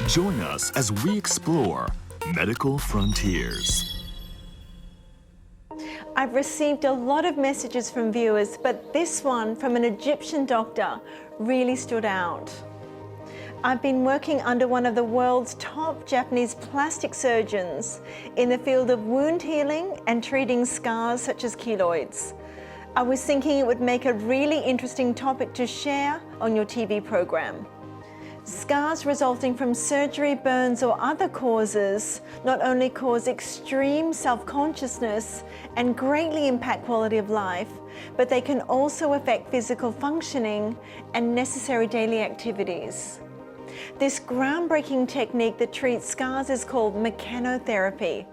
Join us as we explore medical frontiers. I've received a lot of messages from viewers, but this one from an Egyptian doctor really stood out. I've been working under one of the world's top Japanese plastic surgeons in the field of wound healing and treating scars such as keloids. I was thinking it would make a really interesting topic to share on your TV program. Scars resulting from surgery, burns or other causes not only cause extreme self-consciousness and greatly impact quality of life, but they can also affect physical functioning and necessary daily activities. This groundbreaking technique that treats scars is called mechanotherapy.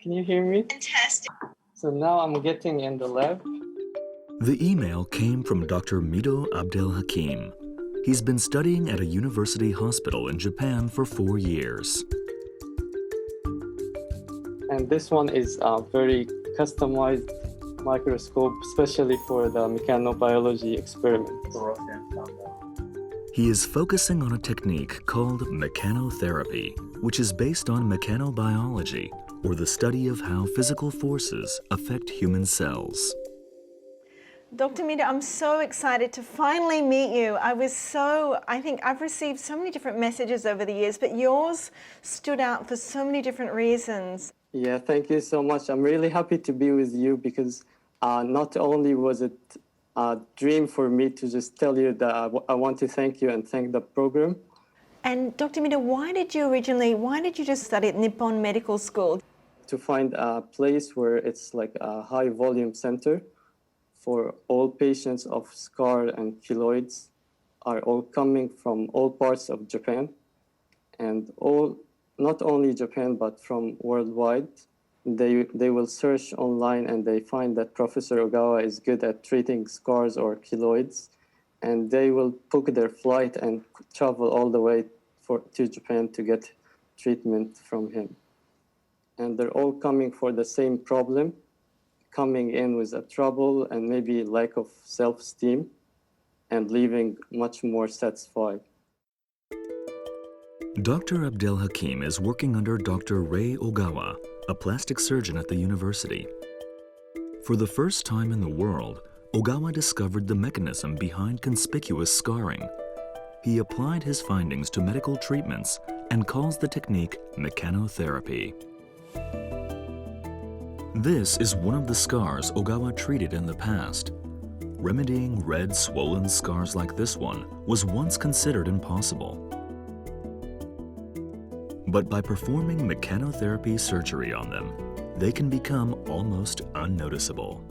Can you hear me? Fantastic. So now I'm getting in the lab. The email came from Dr. Mido Abdelhakim. He's been studying at a university hospital in Japan for 4 years. And this one is a very customized microscope, especially for the mechanobiology experiments. He is focusing on a technique called mechanotherapy, which is based on mechanobiology, or the study of how physical forces affect human cells. Dr. Mido, I'm so excited to finally meet you. I think I've received so many different messages over the years, but yours stood out for so many different reasons. Yeah, thank you so much. I'm really happy to be with you because not only was it a dream for me to just tell you that I want to thank you and thank the program. And Dr. Mido, why did you just study at Nippon Medical School? To find a place where it's like a high volume center for all patients of scar and keloids are all coming from all parts of Japan and not only Japan, but from worldwide. They will search online and they find that Professor Ogawa is good at treating scars or keloids, and they will book their flight and travel all the way to Japan to get treatment from him. And they're all coming for the same problem, coming in with a trouble and maybe lack of self-esteem and leaving much more satisfied. Dr. Abdelhakim is working under Dr. Rei Ogawa, a plastic surgeon at the university. For the first time in the world, Ogawa discovered the mechanism behind conspicuous scarring. He applied his findings to medical treatments and calls the technique mechanotherapy. This is one of the scars Ogawa treated in the past. Remedying red, swollen scars like this one was once considered impossible. But by performing mechanotherapy surgery on them, they can become almost unnoticeable.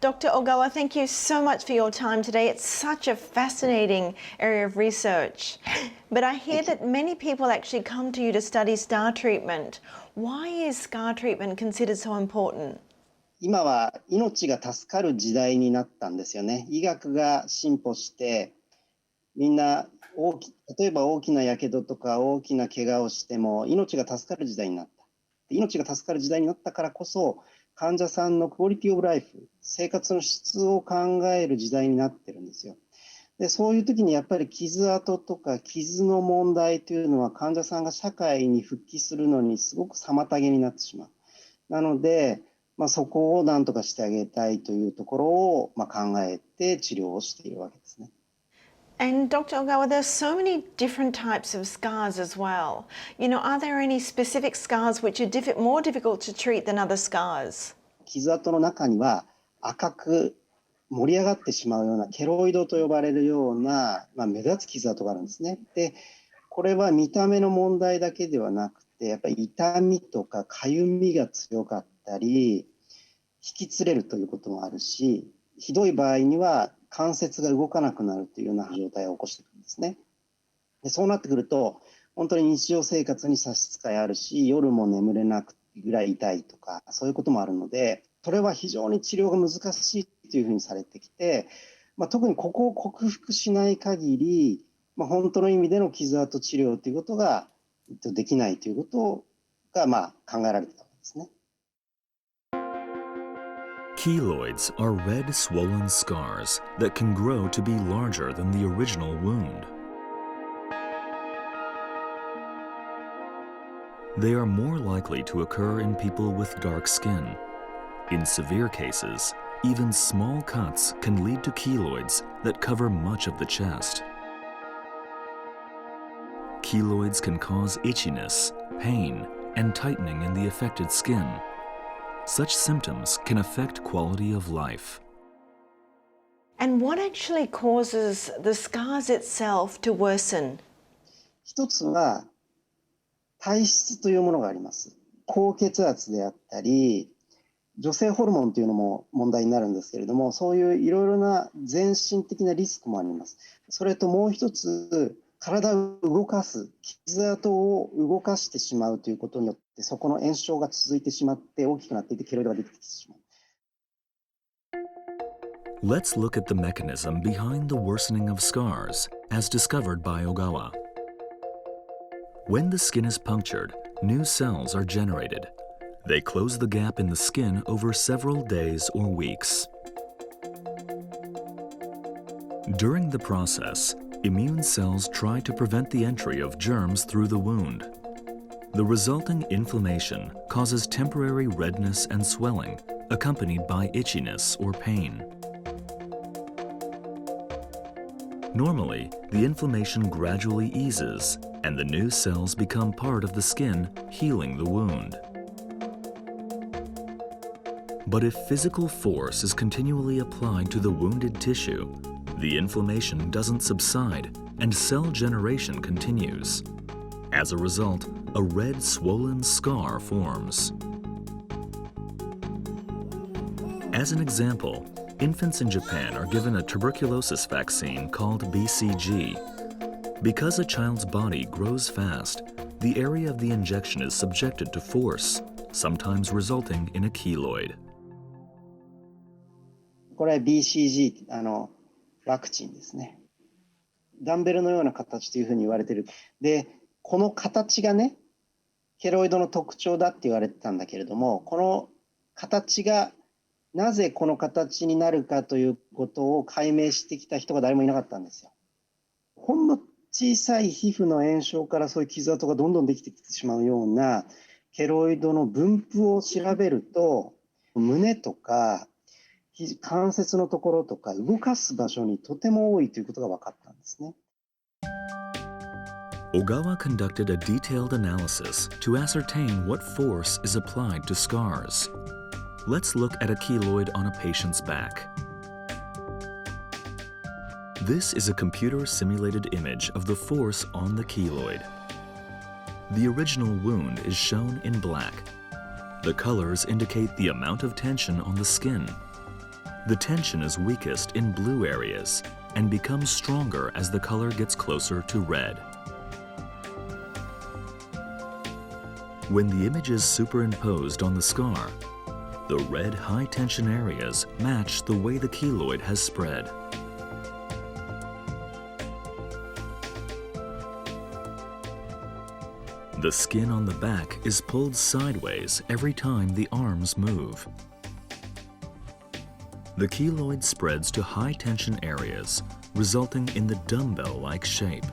Dr. Ogawa, thank you so much for your time today. It's such a fascinating area of research. But I hear that many people actually come to you to study scar treatment. Why is scar treatment considered so important? 今は命が助かる時代になったんですよね。医学が進歩して、みんな例えば大きな火傷とか大きな怪我をしても命が助かる時代になった。命が助かる時代になったからこそ、患者さんのクオリティオブライフ、生活の質を考える時代になってるんですよ。で、そういう時にやっぱり傷跡とか傷の問題というのは患者さんが社会に復帰するのにすごく妨げになってしまう。なので、そこを何とかしてあげたいというところを考えて治療をしているわけですね。And Dr. Ogawa, there's so many different types of scars as well. Are there any specific scars which are more difficult to treat than other scars? 傷跡の中には赤く盛り上がってしまうようなケロイドと呼ばれるような、目立つ傷跡があるんですね。で、これは見た目の問題だけではなくて、やっぱり痛みとか痒みが強かったり、引きつれるということもあるし、ひどい場合には関節が動かなくなるというような状態を起こしてくるんですね。で、そうなってくると、本当に日常生活に差し支えあるし、夜も眠れなくぐらい痛いとか、そういうこともあるので、それは非常に治療が難しいというふうにされてきて、特にここを克服しない限り、本当の意味での傷跡治療ということができないということが考えられてたわけですね。Keloids are red swollen scars that can grow to be larger than the original wound. They are more likely to occur in people with dark skin. In severe cases, even small cuts can lead to keloids that cover much of the chest. Keloids can cause itchiness, pain, and tightening in the affected skin. Such symptoms can affect quality of life. And what actually causes the scars itself to worsen? 一つは体質というものがあります。高血圧であったり、女性ホルモンというのも問題になるんですけれども、そういういろいろな全身的なリスクもあります。それともう一つ、体を動かす、傷跡を動かしてしまうということによって、そこの炎症が続いてしまって大きくなっていてケロイドができてきてしまう。Let's look at the mechanism behind the worsening of scars, as discovered by Ogawa. When the skin is punctured, new cells are generated. They close the gap in the skin over several days or weeks. During the process, immune cells try to prevent the entry of germs through the wound. The resulting inflammation causes temporary redness and swelling, accompanied by itchiness or pain. Normally, the inflammation gradually eases, and the new cells become part of the skin, healing the wound. But if physical force is continually applied to the wounded tissue, the inflammation doesn't subside and cell generation continues. As a result, a red swollen scar forms. As an example, infants in Japan are given a tuberculosis vaccine called BCG. Because a child's body grows fast, the area of the injection is subjected to force, sometimes resulting in a keloid. これは BCG、ワクチンですね。ダンベルのような形というふうに言われている。で、この形がね、ケロイドの特徴だって言われてたんだけれども、この形がなぜこの形になるかということを解明してきた人が誰もいなかったんですよ。ほんの小さい皮膚の炎症からそういう傷跡がどんどんできてきてしまうようなケロイドの分布を調べると、胸とか関節のところとか動かす場所にとても多いということが分かったんですね。Ogawa conducted a detailed analysis to ascertain what force is applied to scars. Let's look at a keloid on a patient's back. This is a computer-simulated image of the force on the keloid. The original wound is shown in black. The colors indicate the amount of tension on the skin. The tension is weakest in blue areas and becomes stronger as the color gets closer to red. When the image is superimposed on the scar, the red high-tension areas match the way the keloid has spread. The skin on the back is pulled sideways every time the arms move. The keloid spreads to high-tension areas, resulting in the dumbbell-like shape.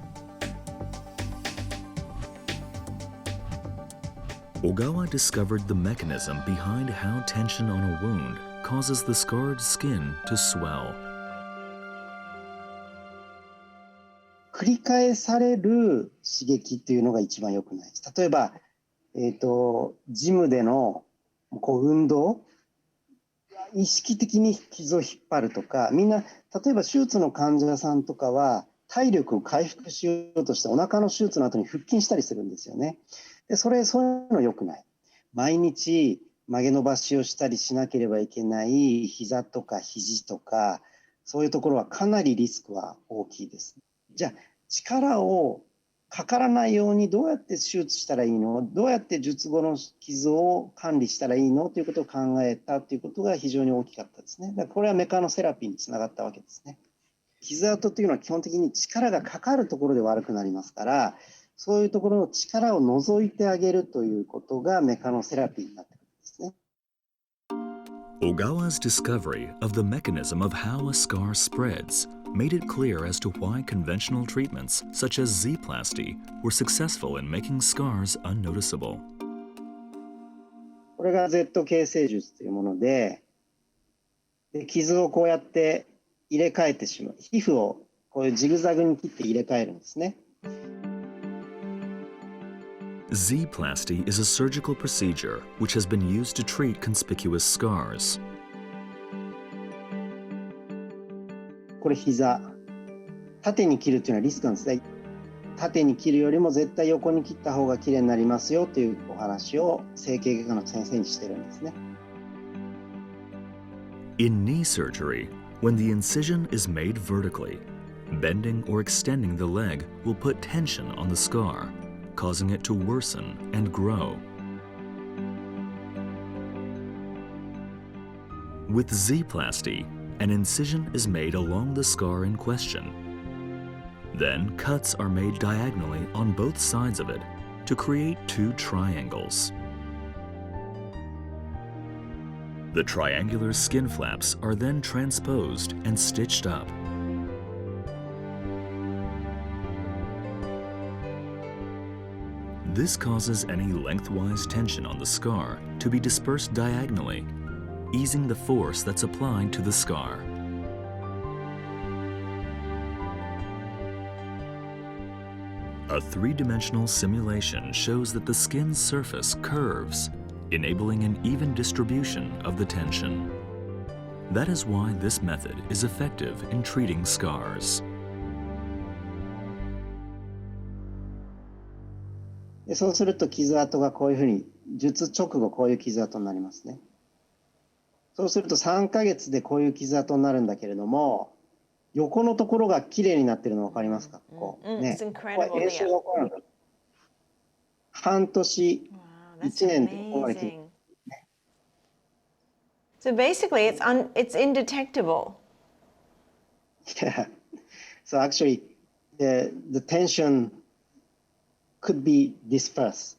Ogawa discovered the mechanism behind how tension on a wound causes the scarred skin to swell. 繰り返される刺激っていうのが一番良くないです。例えば、ジムでの運動、意識的に傷を引っ張るとか、みんな、例えば手術の患者さんとかは、体力を回復しようとしてお腹の手術の後に腹筋したりするんですよね。で、そういうの良くない。毎日曲げ伸ばしをしたりしなければいけない膝とか肘とか、そういうところはかなりリスクは大きいです。じゃあ、力をかからないようにどうやって手術したらいいの？どうやって術後の傷を管理したらいいの？ということを考えたということが非常に大きかったですね。だからこれはメカノセラピーにつながったわけですね。傷跡というのは基本的に力がかかるところで悪くなりますから、そういうところの力を除いてあげるということがメカノセラピーになってくるんですね。Ogawa's discovery of the mechanism of how a scar spreads made it clear as to why conventional treatments such as Z-plasty were successful in making scars unnoticeable. これが Z 形成術というもので、傷をこうやって入れ替えてしまう。皮膚をこういうジグザグに切って入れ替えるんですね。Z-plasty is a surgical procedure which has been used to treat conspicuous scars. これ膝。縦に切るというのはリスクなんですね。縦に切るよりも絶対横に切った方がきれいになりますよというお話を整形外科の先生にしてるんですね。In knee surgery, when the incision is made vertically, bending or extending the leg will put tension on the scar, causing it to worsen and grow. With Z-plasty, an incision is made along the scar in question. Then cuts are made diagonally on both sides of it to create two triangles. The triangular skin flaps are then transposed and stitched up. This causes any lengthwise tension on the scar to be dispersed diagonally, easing the force that's applied to the scar. A three-dimensional simulation shows that the skin's surface curves, enabling an even distribution of the tension. That is why this method is effective in treating scars. でそうすると傷跡がこういうふうに術直後こういう傷跡になりますね。そうすると3ヶ月でこういう傷跡になるんだけれども、横のところがきれいになってるの分かりますか？こうね、ここは炎症が起こらなかった。半年、1年でここまできれい。So basically, it's indetectable. Yeah. So actually, the tension could be dispersed.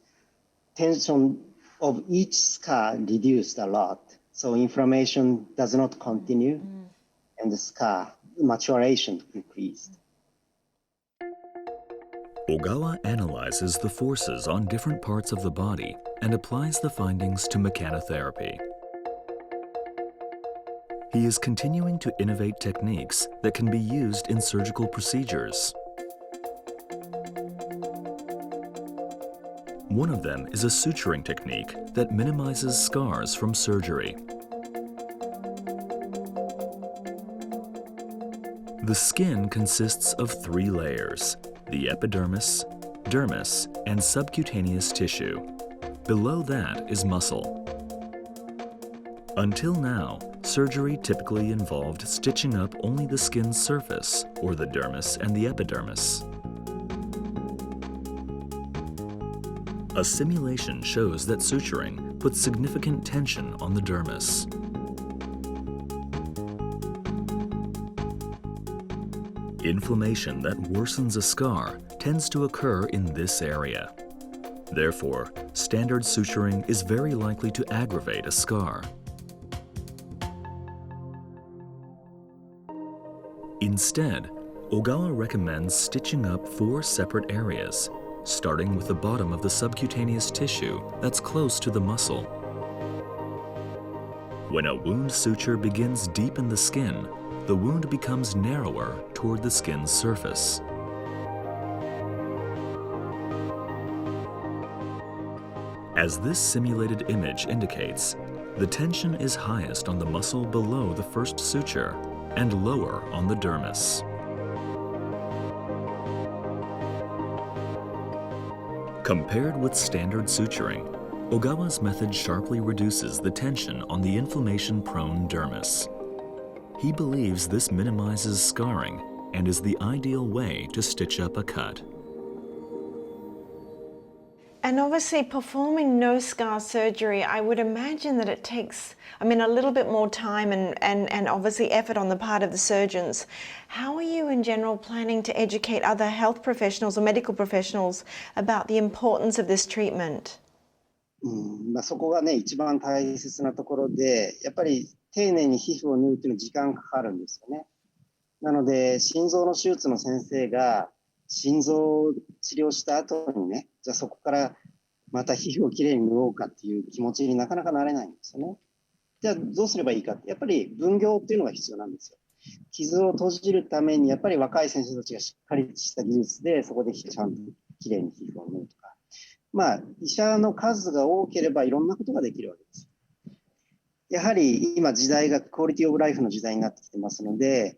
Tension of each scar reduced a lot, so inflammation does not continue, and the scar maturation increased. Ogawa analyzes the forces on different parts of the body and applies the findings to mechanotherapy. He is continuing to innovate techniques that can be used in surgical procedures. One of them is a suturing technique that minimizes scars from surgery. The skin consists of 3 layers: the epidermis, dermis, and subcutaneous tissue. Below that is muscle. Until now, surgery typically involved stitching up only the skin's surface, or the dermis and the epidermis. A simulation shows that suturing puts significant tension on the dermis. Inflammation that worsens a scar tends to occur in this area. Therefore, standard suturing is very likely to aggravate a scar. Instead, Ogawa recommends stitching up 4 separate areas, starting with the bottom of the subcutaneous tissue that's close to the muscle. When a wound suture begins deep in the skin, the wound becomes narrower toward the skin's surface. As this simulated image indicates, the tension is highest on the muscle below the first suture and lower on the dermis. Compared with standard suturing, Ogawa's method sharply reduces the tension on the inflammation-prone dermis. He believes this minimizes scarring and is the ideal way to stitch up a cut. And obviously performing no scar surgery, I would imagine that it takes, a little bit more time and obviously effort on the part of the surgeons. How are you in general planning to educate other health professionals or medical professionals about the importance of this treatment? そこがね、一番大切なところで、やっぱり丁寧に皮膚を縫うっていうのは時間かかるんですよね。なので、心臓の手術の先生が、心臓を治療した後にね、じゃあそこからまた皮膚をきれいに縫おうかっていう気持ちになかなかなれないんですよね。じゃあどうすればいいかって、やっぱり分業っていうのが必要なんですよ。傷を閉じるために、やっぱり若い先生たちがしっかりした技術で、そこでちゃんときれいに皮膚を縫うとか。医者の数が多ければいろんなことができるわけです。やはり今時代がクオリティオブライフの時代になってきてますので、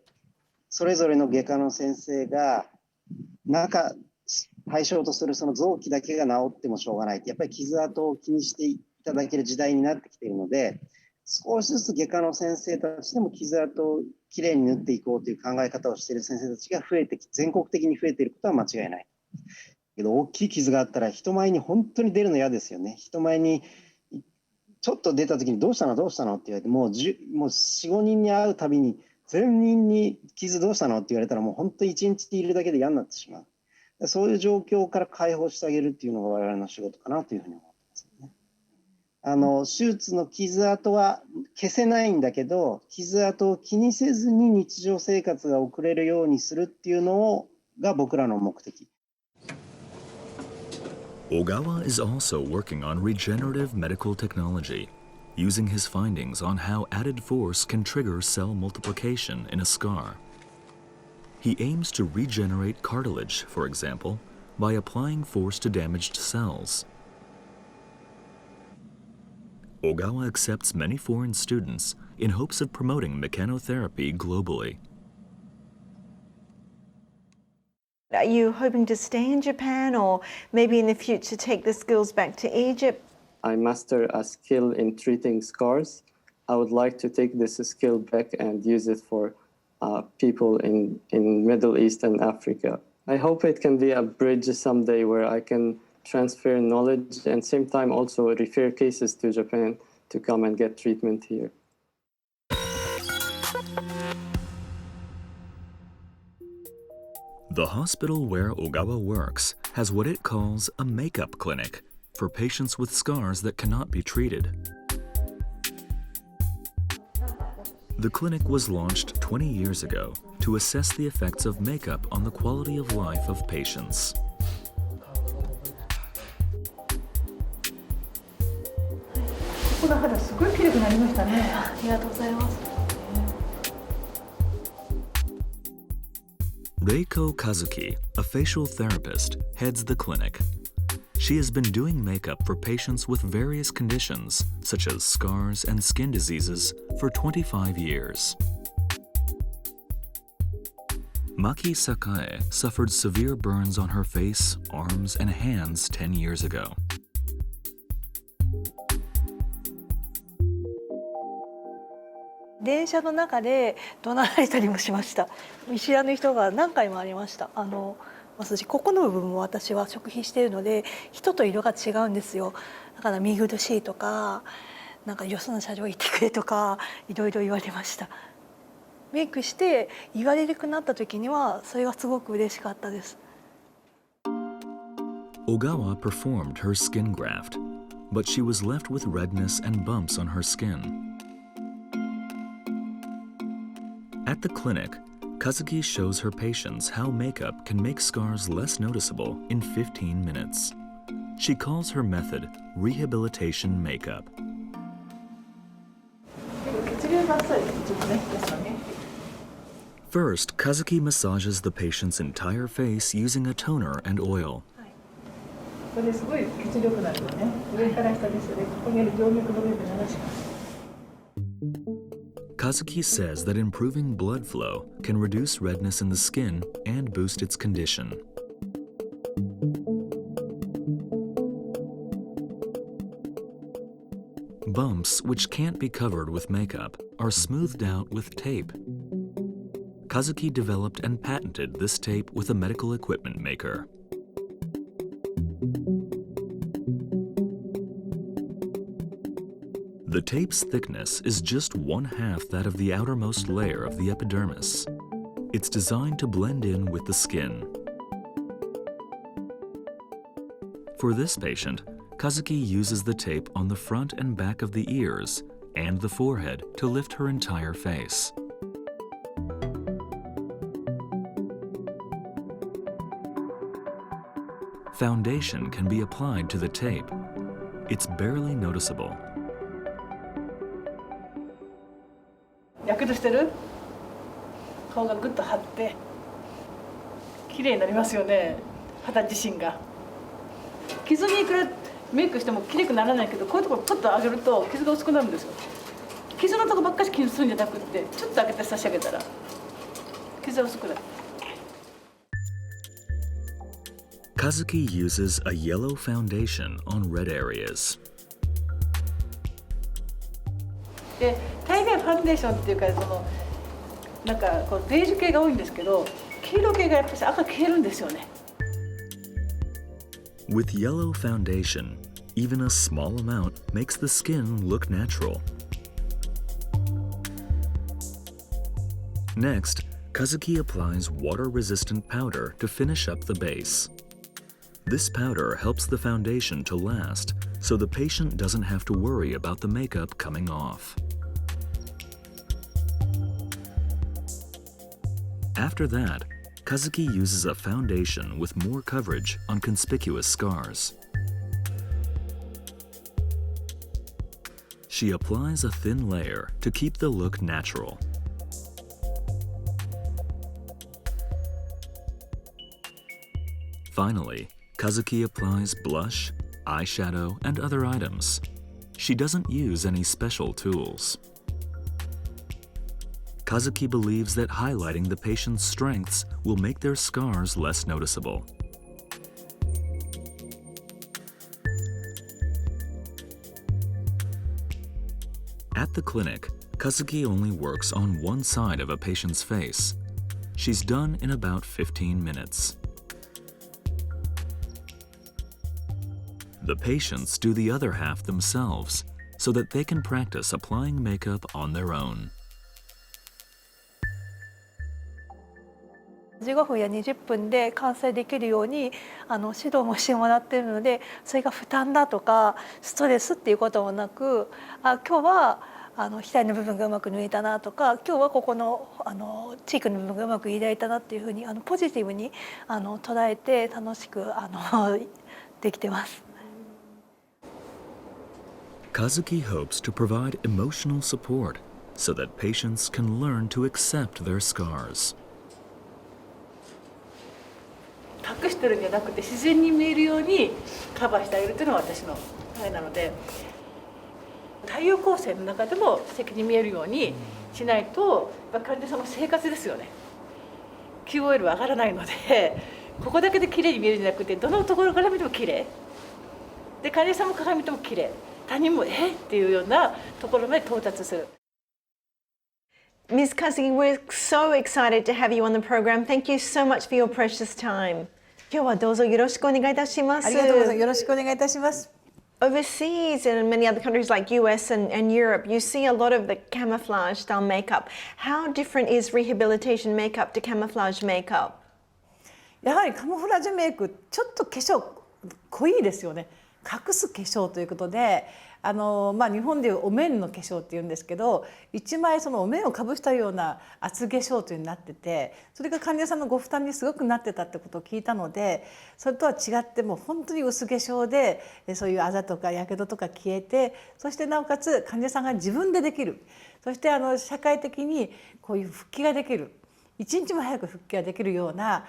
それぞれの外科の先生が対象とするその臓器だけが治ってもしょうがない。やっぱり傷跡を気にしていただける時代になってきているので、少しずつ外科の先生たちでも傷跡をきれいに縫っていこうという考え方をしている先生たちが全国的に増えていることは間違いない。けど大きい傷があったら人前に本当に出るの嫌ですよね。人前にちょっと出た時にどうしたのって言われて、もう4、5人に会うたびに全員に傷どうしたのって言われたら、もう本当に1日いるだけで嫌になってしまう。そういう状況から解放してあげるっていうのが我々の仕事かなというふうに思ってますね。手術の傷跡は消せないんだけど、傷跡を気にせずに日常生活が送れるようにするっていうのが僕らの目的。Ogawa is also working on regenerative medical technology, using his findings on how added force can trigger cell multiplication in a scar. He aims to regenerate cartilage, for example, by applying force to damaged cells. Ogawa accepts many foreign students in hopes of promoting mechanotherapy globally. Are you hoping to stay in Japan or maybe in the future take the skills back to Egypt? I master a skill in treating scars. I would like to take this skill back and use it for people in Middle East and Africa. I hope it can be a bridge someday where I can transfer knowledge and same time also refer cases to Japan to come and get treatment here. The hospital where Ogawa works has what it calls a makeup clinic for patients with scars that cannot be treated. The clinic was launched 20 years ago to assess the effects of makeup on the quality of life of patients. Reiko Kazuki, a facial therapist, heads the clinic. She has been doing makeup for patients with various conditions, such as scars and skin diseases, for 25 years. Maki Sakae suffered severe burns on her face, arms, and hands 10 years ago.電車の中で怒鳴られたりもしました。見知らぬ人が何回もありました。ここの部分も私は食費しているので人と色が違うんですよ。だから見苦しいとか、なんかよその車両行ってくれとかいろいろ言われました。メイクして言われなくなった時にはそれがすごく嬉しかったです。Ogawa performed her skin graft, but she was left with redness and bumps on her skin. At the clinic, Kazuki shows her patients how makeup can make scars less noticeable in 15 minutes. She calls her method rehabilitation makeup. First, Kazuki massages the patient's entire face using a toner and oil. Kazuki says that improving blood flow can reduce redness in the skin and boost its condition. Bumps, which can't be covered with makeup, are smoothed out with tape. Kazuki developed and patented this tape with a medical equipment maker. The tape's thickness is just 1/2 that of the outermost layer of the epidermis. It's designed to blend in with the skin. For this patient, Kazuki uses the tape on the front and back of the ears and the forehead to lift her entire face. Foundation can be applied to the tape. It's barely noticeable. やけどしてる？顔がぐっと張って綺麗になりますよね、肌自身が。傷にいくらメイクしても綺麗くならないけど、こういうところポッと上げると傷が薄くなるんですよ。傷のとこばっかり気にするんじゃなくってちょっと上げて差し上げたら傷が薄くなる。Kazuki uses a yellow foundation on red areas. で大概ファンデーションっていうかなんかこうベージュ系が多いんですけど、黄色系がやっぱり赤消えるんですよね。With yellow foundation, even a small amount makes the skin look natural. Next, Kazuki applies water-resistant powder to finish up the base. This powder helps the foundation to last, so the patient doesn't have to worry about the makeup coming off. After that, Kazuki uses a foundation with more coverage on conspicuous scars. She applies a thin layer to keep the look natural. Finally, Kazuki applies blush, eyeshadow, and other items. She doesn't use any special tools. Kazuki believes that highlighting the patient's strengths will make their scars less noticeable. At the clinic, Kazuki only works on one side of a patient's face. She's done in about 15 minutes. The patients do the other half themselves so that they can practice applying makeup on their own. 15分や20分で完成できるように指導もしてもらっているので、それが負担だとかストレスっていうこともなく、今日は額の部分がうまく縫えたなとか、今日はここのチークの部分がうまく入れられたなっていうふうにポジティブに捉えて楽しくできてます。Kazuki hopes to provide emotional support so that patients can learn to accept their scars. 隠してるんじゃなくて自然に見えるようにカバーしてあげるというのが私のあれなので、太陽光線の中でも素敵に見えるようにしないと患者さんの生活ですよね。 QOL は上がらないので、ここだけで綺麗に見えるんじゃなくてどのところから見ても綺麗で、患者さんも鏡見ても綺麗、他人もっていうようなところまで到達する。 Ms. Kazuki, we're so excited to have you on the program. Thank you so much for your precious time. 今日はどうぞよろしくお願いいたします。ありがとうございます。よろしくお願いいたします。 Overseas and in many other countries like US and Europe, you see a lot of the camouflage style makeup. How different is rehabilitation makeup to camouflage makeup? やはりカモフラージュメイクちょっと化粧濃いですよね。隠す化粧ということで、日本でいうお面の化粧っていうんですけど、一枚そのお面をかぶしたような厚化粧というになってて、それが患者さんのご負担にすごくなってたってことを聞いたので、それとは違ってもう本当に薄化粧でそういうあざとかやけどとか消えて、そしてなおかつ患者さんが自分でできる、そして社会的にこういう復帰ができる、一日も早く復帰ができるような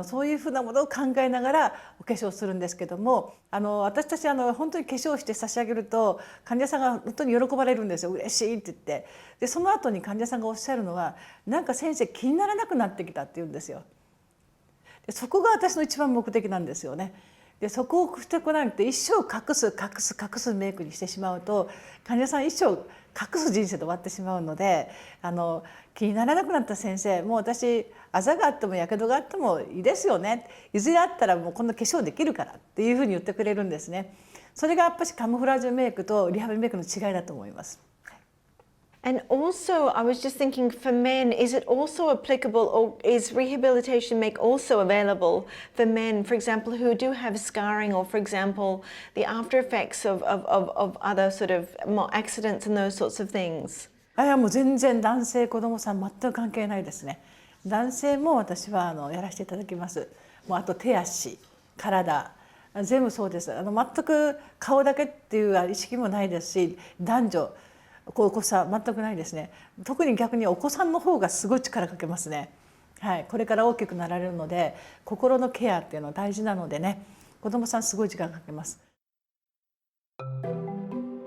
そういうふうなものを考えながらお化粧するんですけども、私たち本当に化粧して差し上げると患者さんが本当に喜ばれるんですよ。嬉しいって言って、でその後に患者さんがおっしゃるのは、なんか先生気にならなくなってきたって言うんですよ。でそこが私の一番目的なんですよね。でそこをしてこないと一生隠すメイクにしてしまうと、患者さん一生隠す人生で終わってしまうので、気にならなくなった先生、もう私あざがあってもやけどがあってもいいですよね、いずれあったらもうこんな化粧できるからっていうふうに言ってくれるんですね。それがやっぱりカモフラージュメイクとリハビリメイクの違いだと思います。And also, I was just thinking for men, is it also applicable, or is rehabilitation make also available for men, for example, who do have scarring, or for example, the after effects of other sort of accidents and those sorts of things? いやもう全然男性子供さん全く関係ないですね。男性も私はやらせていただきます。もうあと手足、体、全部そうです。全く顔だけっていう意識もないですし、男女お子さん全くないですね。特に逆にお子さんの方がすごい力かけますね。はい、これから大きくなられるので心のケアっていうのは大事なのでね、子供さんすごい時間かけます。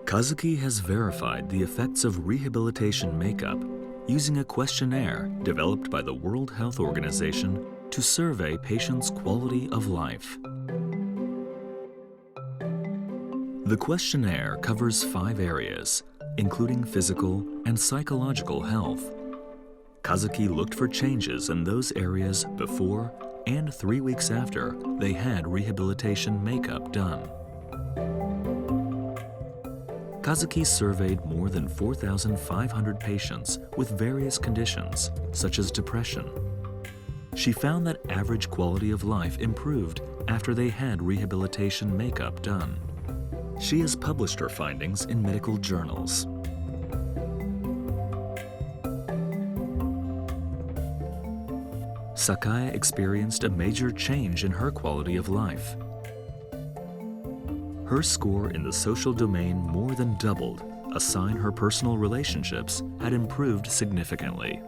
Kazuki has verified the effects of rehabilitation makeup using a questionnaire developed by the World Health Organization to survey patients' quality of life. The questionnaire covers 5 areas, including physical and psychological health. Kazuki looked for changes in those areas before and 3 weeks after they had rehabilitation makeup done. Kazuki surveyed more than 4,500 patients with various conditions, such as depression. She found that average quality of life improved after they had rehabilitation makeup done. She has published her findings in medical journals. Sakai experienced a major change in her quality of life. Her score in the social domain more than doubled, a sign her personal relationships had improved significantly.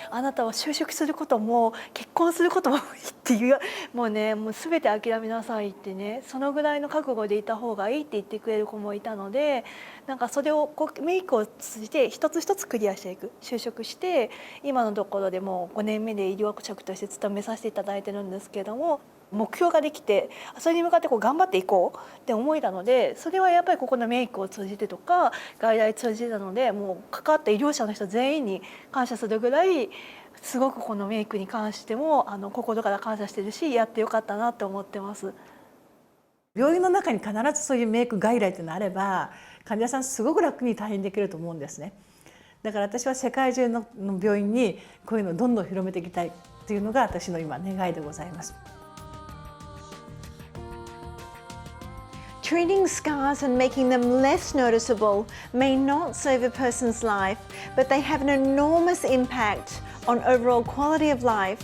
あなたは就職することも結婚することもいいっていう、もうね、もう全て諦めなさいってね、そのぐらいの覚悟でいた方がいいって言ってくれる子もいたので、なんかそれをメイクを通じて一つ一つクリアしていく。就職して今のところでもう5年目で医療職として勤めさせていただいてるんですけども、目標ができてそれに向かってこう頑張っていこうって思えたので、それはやっぱりここのメイクを通じてとか外来通じてたので、もう関わった医療者の人全員に感謝するぐらいすごくこのメイクに関しても心から感謝してるし、やってよかったなって思ってます。病院の中に必ずそういうメイク外来っていうのがあれば患者さんすごく楽に退院できると思うんですね。だから私は世界中の病院にこういうのをどんどん広めていきたいっていうのが私の今願いでございます。Treating scars and making them less noticeable may not save a person's life, but they have an enormous impact on overall quality of life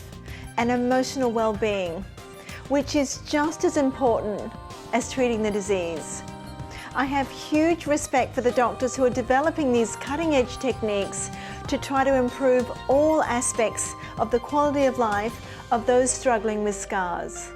and emotional well-being, which is just as important as treating the disease. I have huge respect for the doctors who are developing these cutting-edge techniques to try to improve all aspects of the quality of life of those struggling with scars.